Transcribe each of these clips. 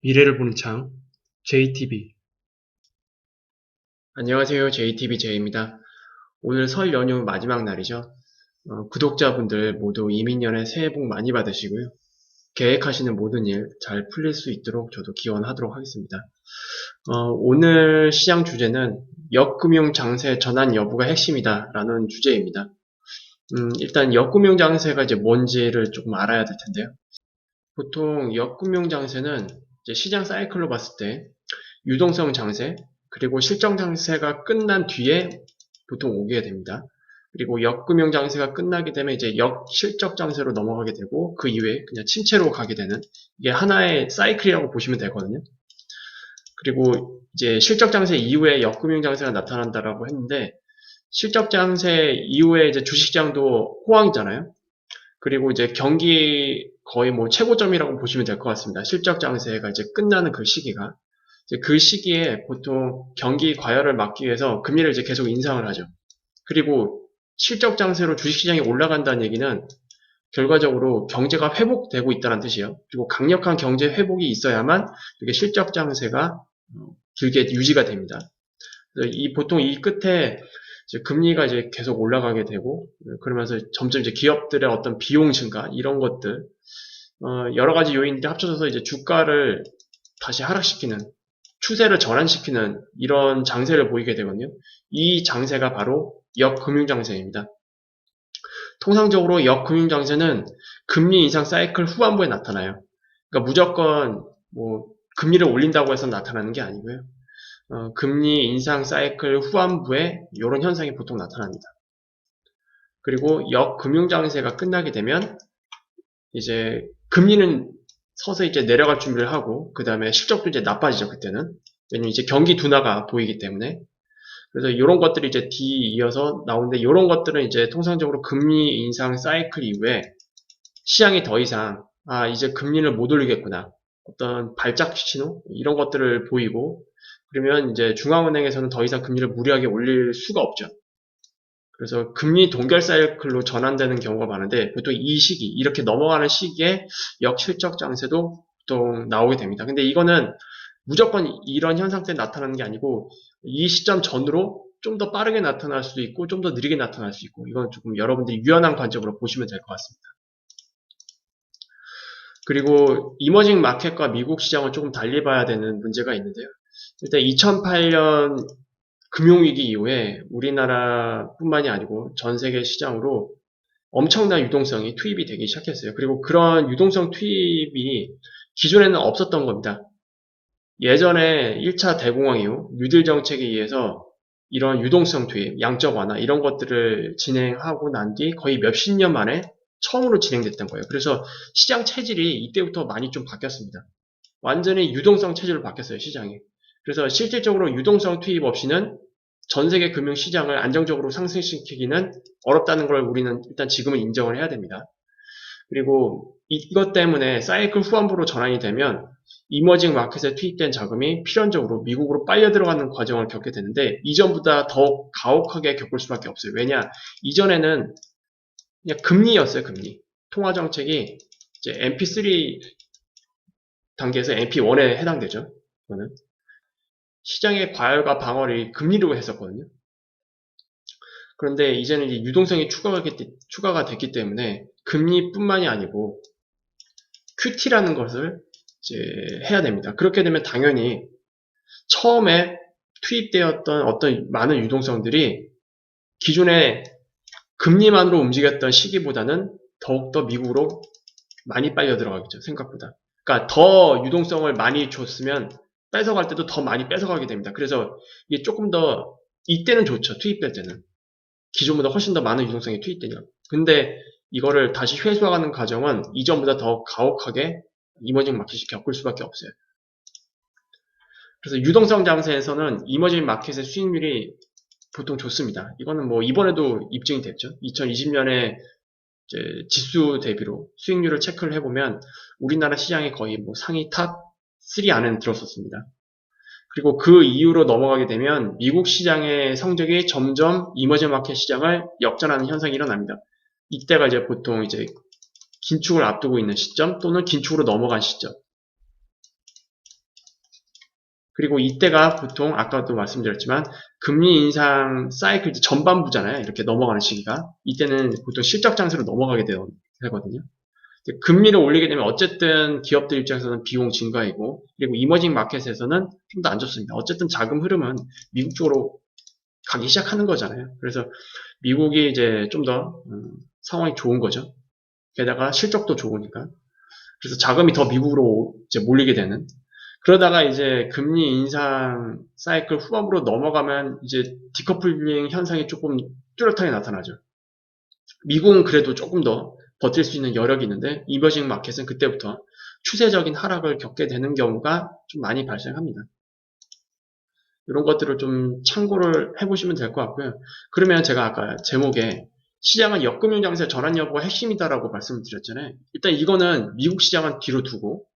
미래를 보는 창, JTB. 안녕하세요. JTBJ입니다. 오늘 설 연휴 마지막 날이죠. 구독자분들 모두 이민년에 새해 복 많이 받으시고요. 계획하시는 모든 일 잘 풀릴 수 있도록 저도 기원하도록 하겠습니다. 오늘 시장 주제는 역금융 장세 전환 여부가 핵심이다 라는 주제입니다. 일단 역금융 장세가 이제 뭔지를 조금 알아야 될 텐데요. 보통 역금융 장세는 이제 시장 사이클로 봤을 때 유동성 장세, 그리고 실적 장세가 끝난 뒤에 보통 오게 됩니다. 그리고 역금융 장세가 끝나게 되면 이제 역실적 장세로 넘어가게 되고 그 이후에 그냥 침체로 가게 되는 이게 하나의 사이클이라고 보시면 되거든요. 그리고 이제 실적 장세 이후에 역금융 장세가 나타난다라고 했는데 실적 장세 이후에 이제 주식시장도 호황이잖아요. 그리고 이제 경기 거의 뭐 최고점이라고 보시면 될 것 같습니다. 실적 장세가 이제 끝나는 그 시기가. 이제 그 시기에 보통 경기 과열을 막기 위해서 금리를 이제 계속 인상을 하죠. 그리고 실적 장세로 주식시장이 올라간다는 얘기는 결과적으로 경제가 회복되고 있다는 뜻이에요. 그리고 강력한 경제 회복이 있어야만 이게 실적 장세가 길게 유지가 됩니다. 보통 이 끝에 이제 금리가 이제 계속 올라가게 되고 그러면서 점점 이제 기업들의 어떤 비용 증가 이런 것들 여러 가지 요인들이 합쳐져서 이제 주가를 다시 하락시키는 추세를 전환시키는 이런 장세를 보이게 되거든요. 이 장세가 바로 역금융장세입니다. 통상적으로 역금융장세는 금리 인상 사이클 후반부에 나타나요. 그러니까 무조건 뭐 금리를 올린다고 해서 나타나는 게 아니고요. 금리 인상 사이클 후반부에 이런 현상이 보통 나타납니다. 그리고 역금융장세가 끝나게 되면 이제 금리는 서서히 이제 내려갈 준비를 하고 그 다음에 실적도 이제 나빠지죠 그때는. 왜냐면 이제 경기 둔화가 보이기 때문에. 그래서 이런 것들이 이제 뒤이어서 나오는데 이런 것들은 이제 통상적으로 금리 인상 사이클 이후에 시장이 더 이상 이제 금리를 못 올리겠구나. 어떤 발작 신호 이런 것들을 보이고 그러면 이제 중앙은행에서는 더 이상 금리를 무리하게 올릴 수가 없죠. 그래서 금리 동결 사이클로 전환되는 경우가 많은데 보통 이 시기 이렇게 넘어가는 시기에 역실적 장세도 보통 나오게 됩니다. 근데 이거는 무조건 이런 현상 때 나타나는 게 아니고 이 시점 전으로 좀 더 빠르게 나타날 수도 있고 좀 더 느리게 나타날 수 있고 이건 조금 여러분들이 유연한 관점으로 보시면 될 것 같습니다. 그리고 이머징 마켓과 미국 시장을 조금 달리 봐야 되는 문제가 있는데요. 일단 2008년 금융위기 이후에 우리나라뿐만이 아니고 전 세계 시장으로 엄청난 유동성이 투입이 되기 시작했어요. 그리고 그런 유동성 투입이 기존에는 없었던 겁니다. 예전에 1차 대공황 이후 뉴딜 정책에 의해서 이런 유동성 투입, 양적 완화 이런 것들을 진행하고 난 뒤 거의 몇십 년 만에 처음으로 진행됐던 거예요. 그래서 시장 체질이 이때부터 많이 좀 바뀌었습니다. 완전히 유동성 체질로 바뀌었어요, 시장이. 그래서 실질적으로 유동성 투입 없이는 전 세계 금융시장을 안정적으로 상승시키기는 어렵다는 걸 우리는 일단 지금은 인정을 해야 됩니다. 그리고 이것 때문에 사이클 후반부로 전환이 되면 이머징 마켓에 투입된 자금이 필연적으로 미국으로 빨려 들어가는 과정을 겪게 되는데 이전보다 더 가혹하게 겪을 수밖에 없어요. 왜냐? 이전에는 그냥 금리였어요, 금리. 통화 정책이 이제 MP3 단계에서 MP1에 해당되죠. 이거는 시장의 과열과 방어를 금리로 했었거든요. 그런데 이제는 이제 유동성이 추가가 됐기 때문에 금리뿐만이 아니고 QT라는 것을 이제 해야 됩니다. 그렇게 되면 당연히 처음에 투입되었던 어떤 많은 유동성들이 기존에 금리만으로 움직였던 시기보다는 더욱더 미국으로 많이 빨려 들어가겠죠. 생각보다. 그러니까 더 유동성을 많이 줬으면 뺏어갈 때도 더 많이 뺏어가게 됩니다. 그래서 이게 조금 더 이때는 좋죠. 투입될 때는. 기존보다 훨씬 더 많은 유동성이 투입되니까. 근데 이거를 다시 회수하는 과정은 이전보다 더 가혹하게 이머징 마켓이 겪을 수밖에 없어요. 그래서 유동성 장세에서는 이머징 마켓의 수익률이 보통 좋습니다. 이거는 뭐 이번에도 입증이 됐죠. 2020년에 지수 대비로 수익률을 체크를 해보면 우리나라 시장이 거의 뭐 상위 탑 3 안에 들었었습니다. 그리고 그 이후로 넘어가게 되면 미국 시장의 성적이 점점 이머징 마켓 시장을 역전하는 현상이 일어납니다. 이때가 이제 보통 이제 긴축을 앞두고 있는 시점 또는 긴축으로 넘어간 시점. 그리고 이때가 보통 아까도 말씀드렸지만 금리 인상 사이클 전반부잖아요. 이렇게 넘어가는 시기가. 이때는 보통 실적 장세로 넘어가게 되거든요. 금리를 올리게 되면 어쨌든 기업들 입장에서는 비용 증가이고, 그리고 이머징 마켓에서는 좀 더 안 좋습니다. 어쨌든 자금 흐름은 미국 쪽으로 가기 시작하는 거잖아요. 그래서 미국이 이제 좀 더 상황이 좋은 거죠. 게다가 실적도 좋으니까. 그래서 자금이 더 미국으로 이제 몰리게 되는. 그러다가 이제 금리 인상 사이클 후반부로 넘어가면 이제 디커플링 현상이 조금 뚜렷하게 나타나죠. 미국은 그래도 조금 더 버틸 수 있는 여력이 있는데 이머징 마켓은 그때부터 추세적인 하락을 겪게 되는 경우가 좀 많이 발생합니다. 이런 것들을 좀 참고를 해보시면 될 것 같고요. 그러면 제가 아까 제목에 시장은 역금융 장세 전환 여부가 핵심이다라고 말씀을 드렸잖아요. 일단 이거는 미국 시장은 뒤로 두고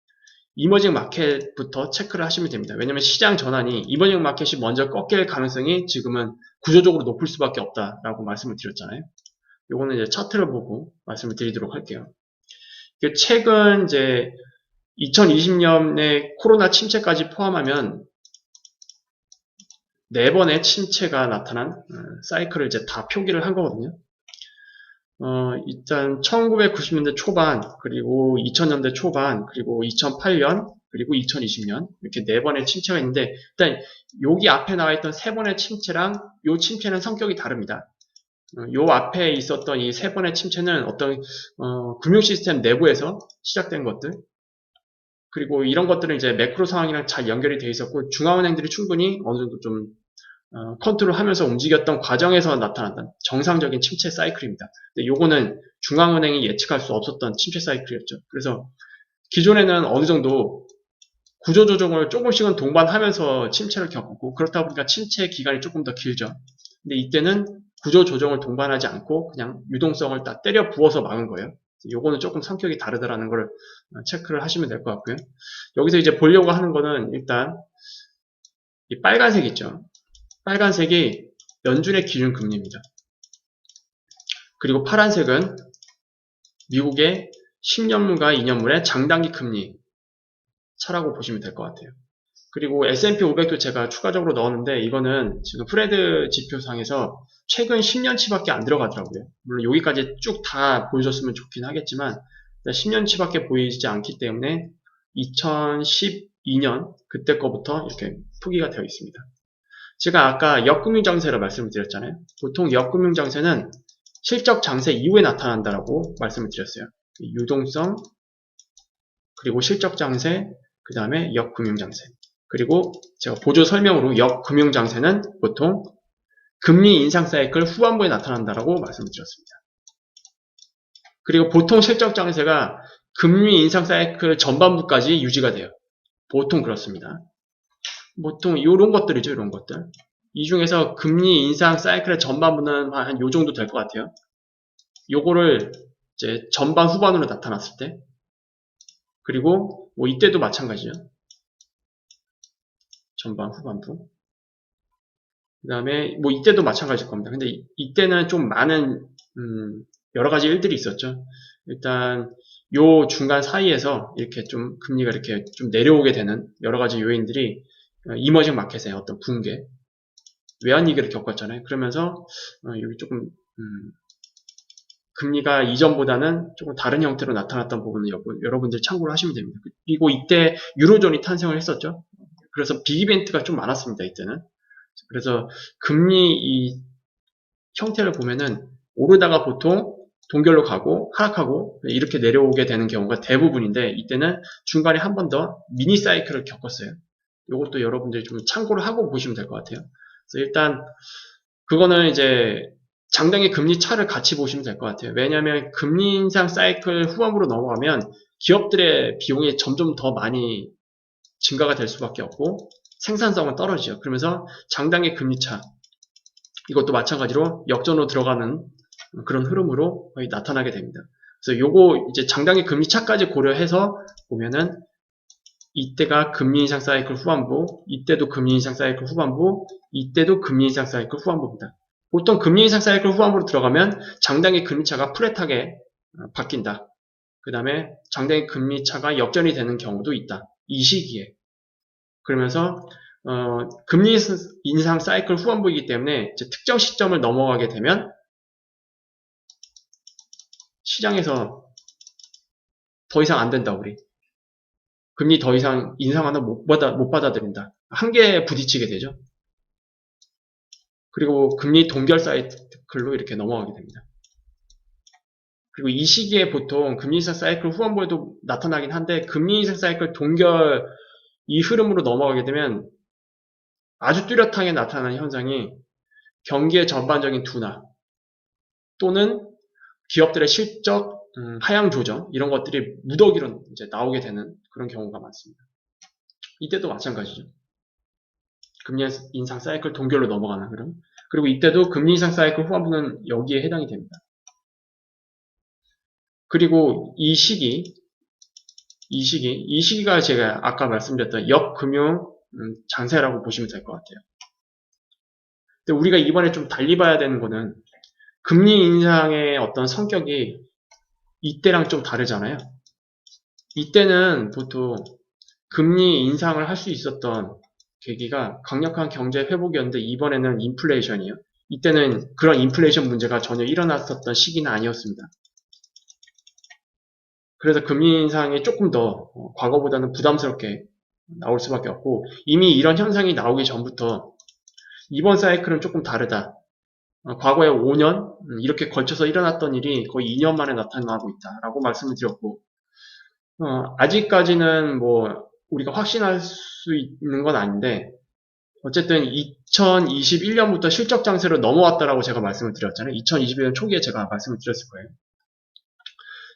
이머징 마켓부터 체크를 하시면 됩니다. 왜냐하면 시장 전환이 이머징 마켓이 먼저 꺾일 가능성이 지금은 구조적으로 높을 수밖에 없다라고 말씀을 드렸잖아요. 요거는 이제 차트를 보고 말씀을 드리도록 할게요. 최근 이제 2020년에 코로나 침체까지 포함하면 4번의 침체가 나타난 사이클을 이제 다 표기를 한 거거든요. 일단 1990년대 초반, 그리고 2000년대 초반, 그리고 2008년, 그리고 2020년 이렇게 4번의 침체가 있는데 일단 여기 앞에 나와 있던 3번의 침체랑 요 침체는 성격이 다릅니다. 요 앞에 있었던 이 3번의 침체는 어떤 금융 시스템 내부에서 시작된 것들, 그리고 이런 것들은 이제 매크로 상황이랑 잘 연결이 돼 있었고 중앙은행들이 충분히 어느 정도 좀 컨트롤하면서 움직였던 과정에서 나타났던 정상적인 침체 사이클입니다. 근데 요거는 중앙은행이 예측할 수 없었던 침체 사이클이었죠. 그래서 기존에는 어느 정도 구조조정을 조금씩은 동반하면서 침체를 겪었고 그렇다 보니까 침체 기간이 조금 더 길죠. 근데 이때는 구조조정을 동반하지 않고 그냥 유동성을 딱 때려 부어서 막은 거예요. 요거는 조금 성격이 다르다라는 걸 체크를 하시면 될 것 같고요. 여기서 이제 보려고 하는 거는 일단 이 빨간색 있죠. 빨간색이 연준의 기준금리입니다. 그리고 파란색은 미국의 10년물과 2년물의 장단기 금리 차라고 보시면 될 것 같아요. 그리고 S&P 500도 제가 추가적으로 넣었는데 이거는 지금 프레드 지표상에서 최근 10년치밖에 안 들어가더라고요. 물론 여기까지 쭉 다 보여줬으면 좋긴 하겠지만 10년치밖에 보이지 않기 때문에 2012년 그때 거부터 이렇게 표기가 되어 있습니다. 제가 아까 역금융장세를 말씀을 드렸잖아요. 보통 역금융장세는 실적 장세 이후에 나타난다라고 말씀을 드렸어요. 유동성, 그리고 실적 장세, 그 다음에 역금융장세. 그리고 제가 보조 설명으로 역금융장세는 보통 금리 인상 사이클 후반부에 나타난다라고 말씀을 드렸습니다. 그리고 보통 실적 장세가 금리 인상 사이클 전반부까지 유지가 돼요. 보통 그렇습니다. 보통 이런 것들이죠, 이런 것들. 이 중에서 금리 인상 사이클의 전반부는 한 요 정도 될 것 같아요. 요거를 이제 전반 후반으로 나타났을 때, 그리고 뭐 이때도 마찬가지죠. 전반 후반부. 그 다음에 뭐 이때도 마찬가지일 겁니다. 근데 이때는 좀 많은 여러 가지 일들이 있었죠. 일단 요 중간 사이에서 이렇게 좀 금리가 이렇게 좀 내려오게 되는 여러 가지 요인들이 이머징 마켓의 어떤 붕괴, 외환위기를 겪었잖아요. 그러면서 여기 조금 금리가 이전보다는 조금 다른 형태로 나타났던 부분은 여러분들 참고를 하시면 됩니다. 그리고 이때 유로존이 탄생을 했었죠. 그래서 빅이벤트가 좀 많았습니다. 이때는. 그래서 금리 이 형태를 보면은 오르다가 보통 동결로 가고 하락하고 이렇게 내려오게 되는 경우가 대부분인데 이때는 중간에 한 번 더 미니 사이클을 겪었어요. 이것도 여러분들이 좀 참고를 하고 보시면 될 것 같아요. 그래서 일단 그거는 이제 장당의 금리 차를 같이 보시면 될 것 같아요. 왜냐하면 금리 인상 사이클 후반부로 넘어가면 기업들의 비용이 점점 더 많이 증가가 될 수밖에 없고 생산성은 떨어지죠. 그러면서 장당의 금리 차 이것도 마찬가지로 역전으로 들어가는 그런 흐름으로 거의 나타나게 됩니다. 그래서 요거 이제 장당의 금리 차까지 고려해서 보면은 이때가 금리 인상 사이클 후반부, 이때도 금리 인상 사이클 후반부, 이때도 금리 인상 사이클 후반부입니다. 보통 금리 인상 사이클 후반부로 들어가면 장당의 금리차가 플랫하게 바뀐다. 그 다음에 장당의 금리차가 역전이 되는 경우도 있다. 이 시기에. 그러면서 금리 인상 사이클 후반부이기 때문에 이제 특정 시점을 넘어가게 되면 시장에서 더 이상 안 된다, 우리. 금리 더 이상 인상 하나 못 받아들인다. 한계에 부딪히게 되죠. 그리고 금리 동결 사이클로 이렇게 넘어가게 됩니다. 그리고 이 시기에 보통 금리 인상 사이클 후반부에도 나타나긴 한데 금리 인상 사이클 동결 이 흐름으로 넘어가게 되면 아주 뚜렷하게 나타나는 현상이 경기의 전반적인 둔화 또는 기업들의 실적 하향 조정 이런 것들이 무더기로 이제 나오게 되는 그런 경우가 많습니다. 이때도 마찬가지죠. 금리 인상 사이클 동결로 넘어가는 흐름. 그리고 이때도 금리 인상 사이클 후반부는 여기에 해당이 됩니다. 그리고 이 시기가 제가 아까 말씀드렸던 역금융 장세라고 보시면 될 것 같아요. 근데 우리가 이번에 좀 달리 봐야 되는 거는 금리 인상의 어떤 성격이 이때랑 좀 다르잖아요. 이때는 보통 금리 인상을 할 수 있었던 계기가 강력한 경제 회복이었는데 이번에는 인플레이션이에요. 이때는 그런 인플레이션 문제가 전혀 일어났었던 시기는 아니었습니다. 그래서 금리 인상이 조금 더 과거보다는 부담스럽게 나올 수밖에 없고 이미 이런 현상이 나오기 전부터 이번 사이클은 조금 다르다. 과거에 5년 이렇게 걸쳐서 일어났던 일이 거의 2년 만에 나타나고 있다라고 말씀을 드렸고 아직까지는 뭐 우리가 확신할 수 있는 건 아닌데 어쨌든 2021년부터 실적 장세로 넘어왔다라고 제가 말씀을 드렸잖아요. 2021년 초기에 제가 말씀을 드렸을 거예요.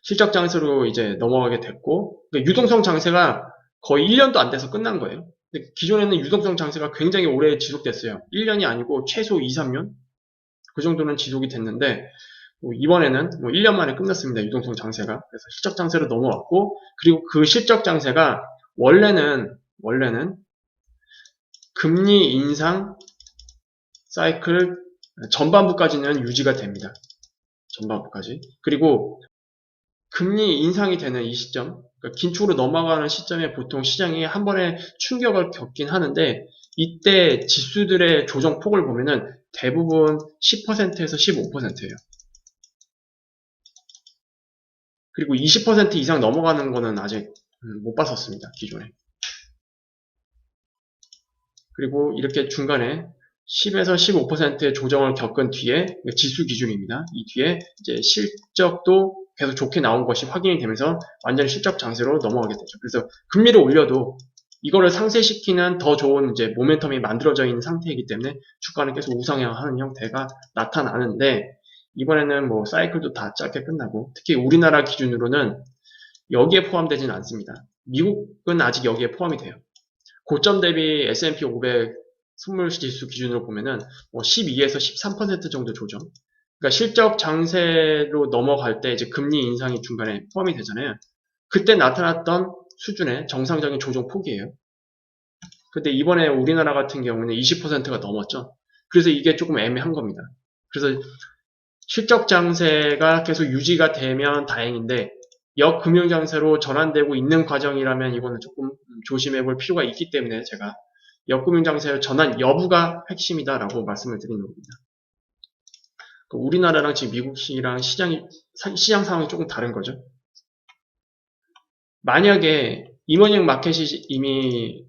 실적 장세로 이제 넘어가게 됐고 유동성 장세가 거의 1년도 안 돼서 끝난 거예요. 근데 기존에는 유동성 장세가 굉장히 오래 지속됐어요. 1년이 아니고 최소 2, 3년? 그 정도는 지속이 됐는데 이번에는 1년 만에 끝났습니다. 유동성 장세가. 그래서 실적 장세로 넘어왔고 그리고 그 실적 장세가 원래는 금리 인상 사이클 전반부까지는 유지가 됩니다. 전반부까지. 그리고 금리 인상이 되는 이 시점, 그러니까 긴축으로 넘어가는 시점에 보통 시장이 한 번에 충격을 겪긴 하는데 이때 지수들의 조정폭을 보면은 대부분 10%에서 15%예요. 그리고 20% 이상 넘어가는 거는 아직 못 봤었습니다. 기존에. 그리고 이렇게 중간에 10에서 15%의 조정을 겪은 뒤에 지수 기준입니다. 이 뒤에 이제 실적도 계속 좋게 나온 것이 확인이 되면서 완전히 실적 장세로 넘어가게 되죠. 그래서 금리를 올려도 이거를 상쇄시키는 더 좋은 이제 모멘텀이 만들어져 있는 상태이기 때문에 주가는 계속 우상향하는 형태가 나타나는데 이번에는 뭐 사이클도 다 짧게 끝나고 특히 우리나라 기준으로는 여기에 포함되지는 않습니다. 미국은 아직 여기에 포함이 돼요. 고점 대비 S&P 500 선물지수 기준으로 보면은 12에서 13% 정도 조정. 그러니까 실적 장세로 넘어갈 때 이제 금리 인상이 중간에 포함이 되잖아요. 그때 나타났던 수준의 정상적인 조정 폭이에요. 근데 이번에 우리나라 같은 경우는 20%가 넘었죠. 그래서 이게 조금 애매한 겁니다. 그래서 실적 장세가 계속 유지가 되면 다행인데 역금융장세로 전환되고 있는 과정이라면 이거는 조금 조심해 볼 필요가 있기 때문에 제가 역금융장세 전환 여부가 핵심이다라고 말씀을 드리는 겁니다. 우리나라랑 지금 미국이랑 시장 상황이 조금 다른 거죠. 만약에 이머징 마켓이 이미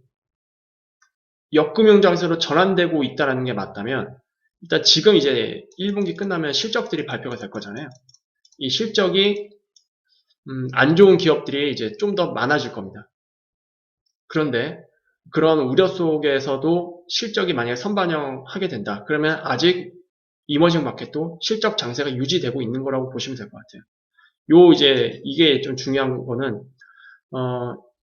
역금융장세로 전환되고 있다는 게 맞다면 일단 지금 이제 1분기 끝나면 실적들이 발표가 될 거잖아요. 이 실적이 안 좋은 기업들이 이제 좀 더 많아질 겁니다. 그런데 그런 우려 속에서도 실적이 만약에 선반영하게 된다. 그러면 아직 이머징 마켓도 실적 장세가 유지되고 있는 거라고 보시면 될 것 같아요. 이게 좀 중요한 거는,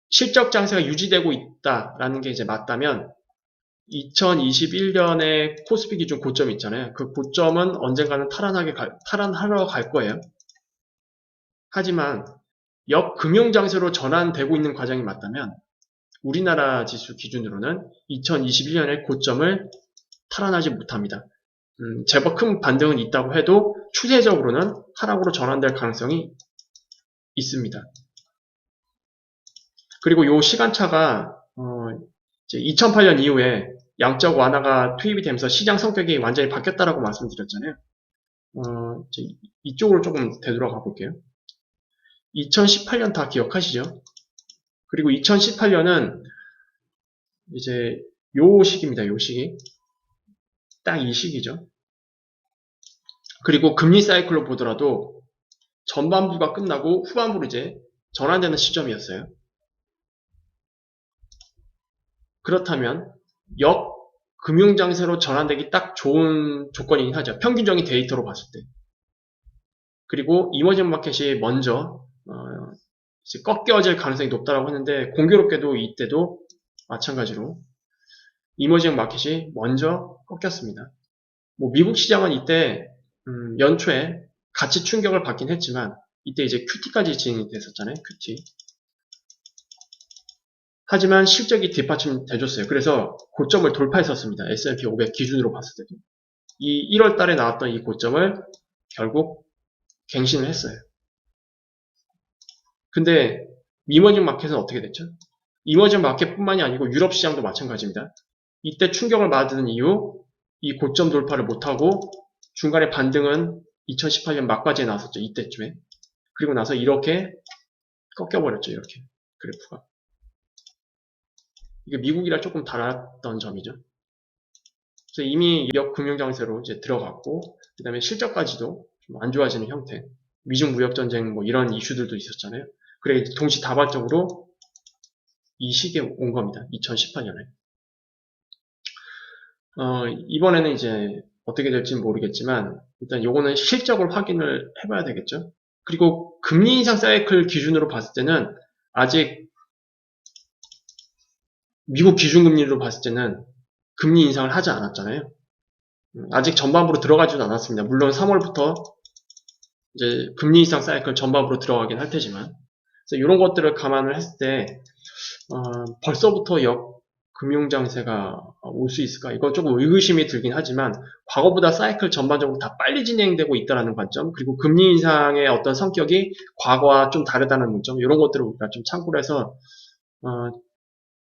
실적 장세가 유지되고 있다라는 게 이제 맞다면, 2021년에 코스피 기준 고점이 있잖아요. 그 고점은 언젠가는 탈환하러 갈 거예요. 하지만, 역금융장세로 전환되고 있는 과정이 맞다면, 우리나라 지수 기준으로는 2021년에 고점을 탈환하지 못합니다. 제법 큰 반등은 있다고 해도 추세적으로는 하락으로 전환될 가능성이 있습니다. 그리고 이 시간차가 이제 2008년 이후에 양적 완화가 투입이 되면서 시장 성격이 완전히 바뀌었다라고 말씀드렸잖아요. 이쪽으로 조금 되돌아가 볼게요. 2018년 다 기억하시죠? 그리고 2018년은 이제 요 시기입니다. 요 시기. 딱 이 시기죠. 그리고 금리 사이클로 보더라도 전반부가 끝나고 후반부로 이제 전환되는 시점이었어요. 그렇다면 금융장세로 전환되기 딱 좋은 조건이긴 하죠. 평균적인 데이터로 봤을 때. 그리고 이머징 마켓이 먼저 이제 꺾여질 가능성이 높다라고 했는데 공교롭게도 이때도 마찬가지로 이머징 마켓이 먼저 꺾였습니다. 뭐 미국 시장은 이때 연초에 같이 충격을 받긴 했지만 이때 이제 QT까지 진행이 됐었잖아요. QT. 하지만 실적이 뒷받침돼줬어요. 그래서 고점을 돌파했었습니다. S&P 500 기준으로 봤을 때도. 이 1월 달에 나왔던 이 고점을 결국 갱신을 했어요. 근데 이머징 마켓은 어떻게 됐죠? 이머징 마켓뿐만이 아니고 유럽 시장도 마찬가지입니다. 이때 충격을 받은 이후 이 고점 돌파를 못하고 중간에 반등은 2018년 막바지에 나왔었죠. 이때쯤에. 그리고 나서 이렇게 꺾여버렸죠. 이렇게 그래프가. 이게 미국이랑 조금 달랐던 점이죠. 그래서 이미 역금융장세로 이제 들어갔고, 그 다음에 실적까지도 좀 안 좋아지는 형태. 미중 무역전쟁 뭐 이런 이슈들도 있었잖아요. 그래 동시다발적으로 이 시기에 온 겁니다. 2018년에. 이번에는 이제 어떻게 될지는 모르겠지만, 일단 요거는 실적을 확인을 해봐야 되겠죠. 그리고 금리 인상 사이클 기준으로 봤을 때는 아직 미국 기준금리로 봤을 때는 금리 인상을 하지 않았잖아요. 아직 전반부로 들어가지도 않았습니다. 물론 3월부터 이제 금리 인상 사이클 전반부로 들어가긴 할 테지만, 그래서 이런 것들을 감안을 했을 때 벌써부터 금융장세가 올 수 있을까? 이건 조금 의구심이 들긴 하지만 과거보다 사이클 전반적으로 다 빨리 진행되고 있다는 관점, 그리고 금리 인상의 어떤 성격이 과거와 좀 다르다는 문점, 이런 것들을 우리가 좀 참고를 해서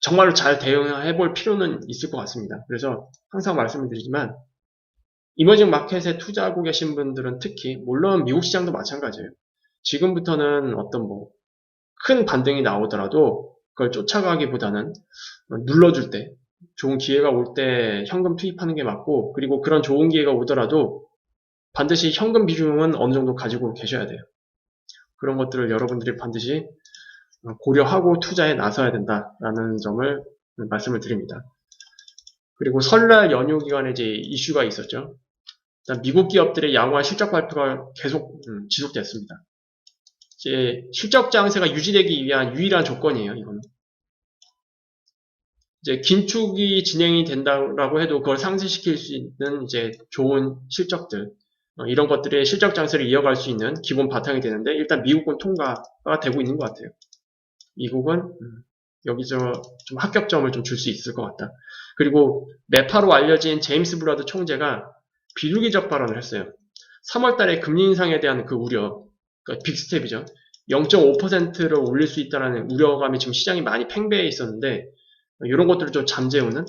정말로 잘 대응해 볼 필요는 있을 것 같습니다. 그래서 항상 말씀을 드리지만 이머징 마켓에 투자하고 계신 분들은 특히, 물론 미국 시장도 마찬가지예요. 지금부터는 어떤 큰 반등이 나오더라도 그걸 쫓아가기보다는 눌러줄 때, 좋은 기회가 올 때 현금 투입하는 게 맞고, 그리고 그런 좋은 기회가 오더라도 반드시 현금 비중은 어느 정도 가지고 계셔야 돼요. 그런 것들을 여러분들이 반드시 고려하고 투자에 나서야 된다라는 점을 말씀을 드립니다. 그리고 설날 연휴 기간에 이제 이슈가 있었죠. 일단 미국 기업들의 양호한 실적 발표가 계속 지속됐습니다. 이제 실적 장세가 유지되기 위한 유일한 조건이에요, 이거는. 이제 긴축이 진행이 된다라고 해도 그걸 상쇄시킬 수 있는 이제 좋은 실적들, 이런 것들의 실적 장세를 이어갈 수 있는 기본 바탕이 되는데, 일단 미국은 통과가 되고 있는 것 같아요. 미국은 여기서 좀 합격점을 좀 줄 수 있을 것 같다. 그리고 매파로 알려진 제임스 브라드 총재가 비둘기적 발언을 했어요. 3월 달에 금리 인상에 대한 그 우려, 그러니까 빅스텝이죠. 0.5%를 올릴 수 있다는 우려감이 지금 시장이 많이 팽배해 있었는데, 이런 것들을 좀 잠재우는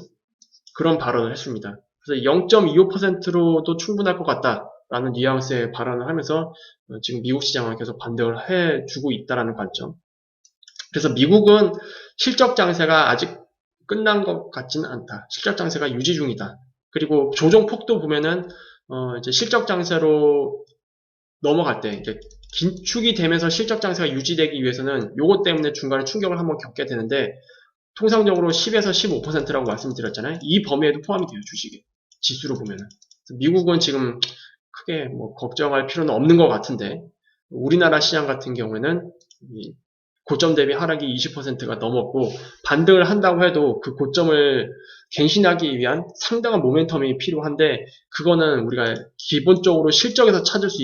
그런 발언을 했습니다. 그래서 0.25%로도 충분할 것 같다라는 뉘앙스의 발언을 하면서 지금 미국 시장을 계속 반등을 해주고 있다는 관점. 그래서 미국은 실적 장세가 아직 끝난 것 같지는 않다. 실적 장세가 유지 중이다. 그리고 조정폭도 보면은 이제 실적 장세로 넘어갈 때, 이제 긴축이 되면서 실적 장세가 유지되기 위해서는 요것 때문에 중간에 충격을 한번 겪게 되는데, 통상적으로 10에서 15%라고 말씀드렸잖아요. 이 범위에도 포함이 돼요, 주식에. 지수로 보면은. 미국은 지금 크게 걱정할 필요는 없는 것 같은데, 우리나라 시장 같은 경우에는 고점 대비 하락이 20%가 넘었고, 반등을 한다고 해도 그 고점을 갱신하기 위한 상당한 모멘텀이 필요한데, 그거는 우리가 기본적으로 실적에서 찾을 수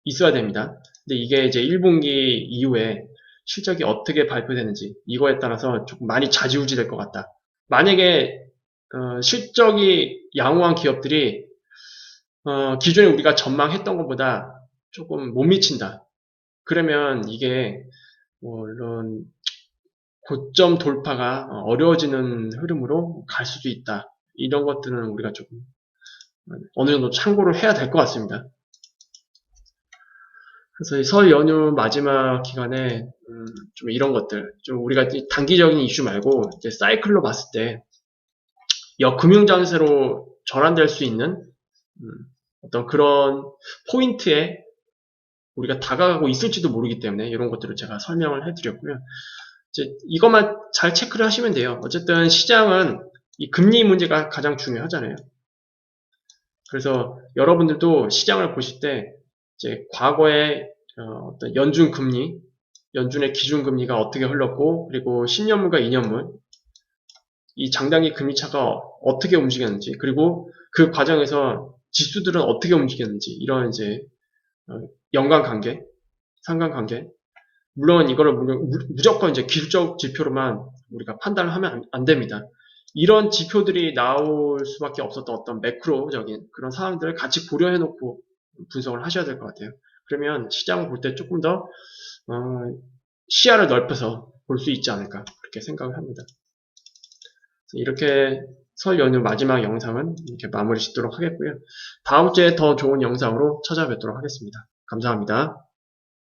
있어야 됩니다. 근데 이게 이제 1분기 이후에 실적이 어떻게 발표되는지, 이거에 따라서 조금 많이 좌지우지 될 것 같다. 만약에 실적이 양호한 기업들이 기존에 우리가 전망했던 것보다 조금 못 미친다. 그러면 이게 물론 고점 돌파가 어려워지는 흐름으로 갈 수도 있다. 이런 것들은 우리가 조금 어느 정도 참고를 해야 될 것 같습니다. 그래서 이 설 연휴 마지막 기간에 좀 이런 것들, 좀 우리가 단기적인 이슈 말고 이제 사이클로 봤을 때 금융장세로 전환될 수 있는 어떤 그런 포인트에 우리가 다가가고 있을지도 모르기 때문에 이런 것들을 제가 설명을 해드렸고요. 이제 이것만 잘 체크를 하시면 돼요. 어쨌든 시장은 이 금리 문제가 가장 중요하잖아요. 그래서 여러분들도 시장을 보실 때 이제 과거에 어떤 연준의 기준금리가 어떻게 흘렀고, 그리고 10년물과 2년물, 이 장단기 금리차가 어떻게 움직였는지, 그리고 그 과정에서 지수들은 어떻게 움직였는지, 이런 이제 연관관계, 상관관계. 물론 이거를 무조건 이제 기술적 지표로만 우리가 판단을 하면 안 됩니다. 이런 지표들이 나올 수밖에 없었던 어떤 매크로적인 그런 상황들을 같이 고려해 놓고 분석을 하셔야 될 것 같아요. 그러면 시장을 볼 때 조금 더 시야를 넓혀서 볼 수 있지 않을까 그렇게 생각을 합니다. 이렇게 설 연휴 마지막 영상은 이렇게 마무리 짓도록 하겠고요. 다음 주에 더 좋은 영상으로 찾아뵙도록 하겠습니다. 감사합니다.